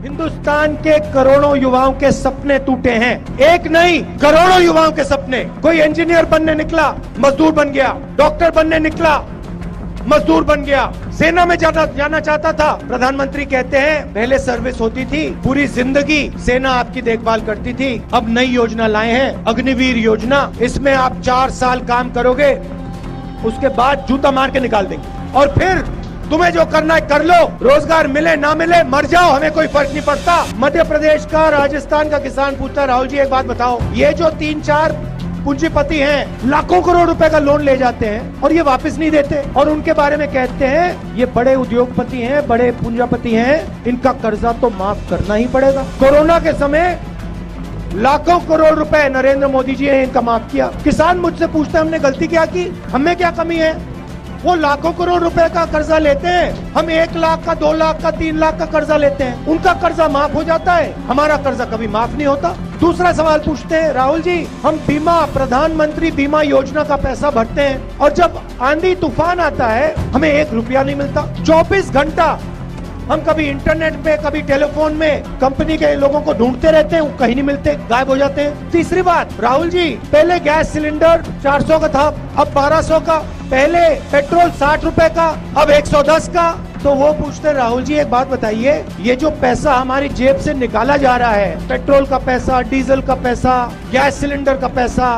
हिंदुस्तान के करोड़ों युवाओं के सपने टूटे हैं। एक नहीं, करोड़ों युवाओं के सपने। कोई इंजीनियर बनने निकला, मजदूर बन गया। डॉक्टर बनने निकला, मजदूर बन गया। सेना में जाना चाहता था। प्रधानमंत्री कहते हैं पहले सर्विस होती थी, पूरी जिंदगी सेना आपकी देखभाल करती थी। अब नई योजना लाए हैं, अग्निवीर योजना। इसमें आप 4 साल काम करोगे, उसके बाद जूता मार के निकाल देंगे और फिर तुम्हें जो करना है कर लो। रोजगार मिले ना मिले, मर जाओ, हमें कोई फर्क नहीं पड़ता। मध्य प्रदेश का, राजस्थान का किसान पूछता, राहुल जी एक बात बताओ, ये जो 3-4 पूंजीपति हैं, लाखों करोड़ रुपए का लोन ले जाते हैं और ये वापस नहीं देते, और उनके बारे में कहते हैं ये बड़े उद्योगपति हैं, बड़े पूंजीपति हैं, इनका कर्जा तो माफ करना ही पड़ेगा। कोरोना के समय लाखों करोड़ रुपए नरेंद्र मोदी जी ने इनका माफ किया। किसान मुझसे पूछते हैं हमने गलती क्या की, हमें क्या कमी है? वो लाखों करोड़ रुपए का कर्जा लेते हैं, हम 1 लाख का, 2 लाख का, 3 लाख का कर्जा लेते हैं, उनका कर्जा माफ हो जाता है, हमारा कर्जा कभी माफ नहीं होता। दूसरा सवाल पूछते हैं, राहुल जी हम बीमा, प्रधानमंत्री बीमा योजना का पैसा भरते हैं और जब आंधी तूफान आता है हमें 1 रुपया नहीं मिलता। 24 घंटा हम कभी इंटरनेट पे, कभी टेलीफोन में कंपनी के लोगों को ढूंढते रहते हैं, वो कहीं नहीं मिलते, गायब हो जाते हैं। तीसरी बात, राहुल जी पहले गैस सिलेंडर 400 का था, अब 1200 का। पहले पेट्रोल 60 रुपए का, अब 110 का। तो वो पूछते, राहुल जी एक बात बताइए, ये जो पैसा हमारी जेब से निकाला जा रहा है, पेट्रोल का पैसा, डीजल का पैसा, गैस सिलेंडर का पैसा,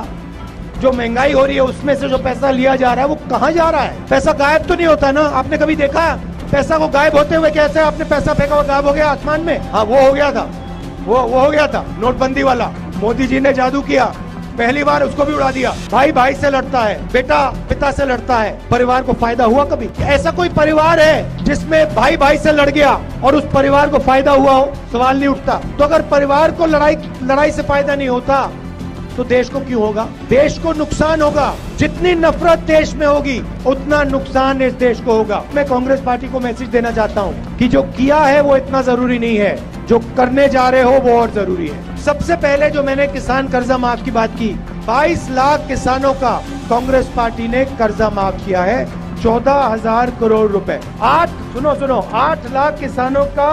जो महंगाई हो रही है उसमें से जो पैसा लिया जा रहा है वो कहाँ जा रहा है? पैसा गायब तो नहीं होता ना? आपने कभी देखा पैसा को गायब होते हुए? कैसे आपने पैसा फेंका हुआ गायब हो गया आसमान में? हाँ, वो हो गया था, वो हो गया था नोटबंदी वाला। मोदी जी ने जादू किया, पहली बार उसको भी उड़ा दिया। भाई भाई से लड़ता है, बेटा पिता से लड़ता है, परिवार को फायदा हुआ कभी? ऐसा कोई परिवार है जिसमें भाई भाई से लड़ गया और उस परिवार को फायदा हुआ हो? सवाल नहीं उठता। तो अगर परिवार को लड़ाई से फायदा नहीं होता तो देश को क्यों होगा? देश को नुकसान होगा। जितनी नफरत देश में होगी उतना नुकसान इस देश को होगा। मैं कांग्रेस पार्टी को मैसेज देना चाहता हूं कि जो किया है वो इतना जरूरी नहीं है, जो करने जा रहे हो वो और जरूरी है। सबसे पहले जो मैंने किसान कर्जा माफ की बात की, 22 लाख किसानों का कांग्रेस पार्टी ने कर्जा माफ किया है, 14,000 करोड़ रुपए। 8 लाख किसानों का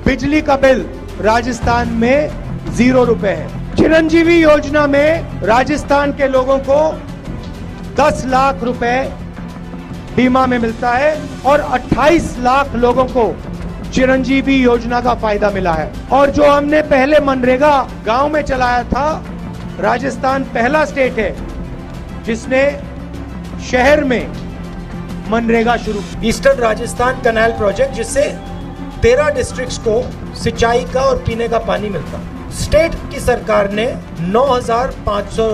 बिजली का बिल राजस्थान में 0 रुपए है। चिरंजीवी योजना में राजस्थान के लोगों को 10 लाख रुपए बीमा में मिलता है और 28 लाख लोगों को चिरंजीवी योजना का फायदा मिला है। और जो हमने पहले मनरेगा गांव में चलाया था, राजस्थान पहला स्टेट है जिसने शहर में मनरेगा शुरू। ईस्टर्न राजस्थान कैनाल प्रोजेक्ट, जिससे 13 डिस्ट्रिक्ट्स को सिंचाई का और पीने का पानी मिलता। स्टेट की सरकार ने 9,500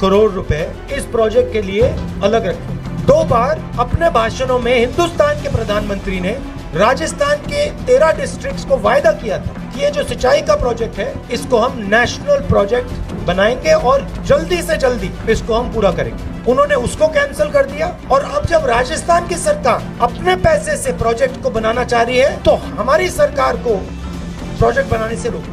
करोड़ रुपए इस प्रोजेक्ट के लिए अलग रखे। 2 बार अपने भाषणों में हिंदुस्तान के प्रधानमंत्री ने राजस्थान के 13 डिस्ट्रिक्ट्स को वायदा किया था कि ये जो सिंचाई का प्रोजेक्ट है इसको हम नेशनल प्रोजेक्ट बनाएंगे और जल्दी से जल्दी इसको हम पूरा करेंगे। उन्होंने उसको कैंसिल कर दिया और अब जब राजस्थान की सरकार अपने पैसे से प्रोजेक्ट को बनाना चाह रही है तो हमारी सरकार को प्रोजेक्ट बनाने से रोक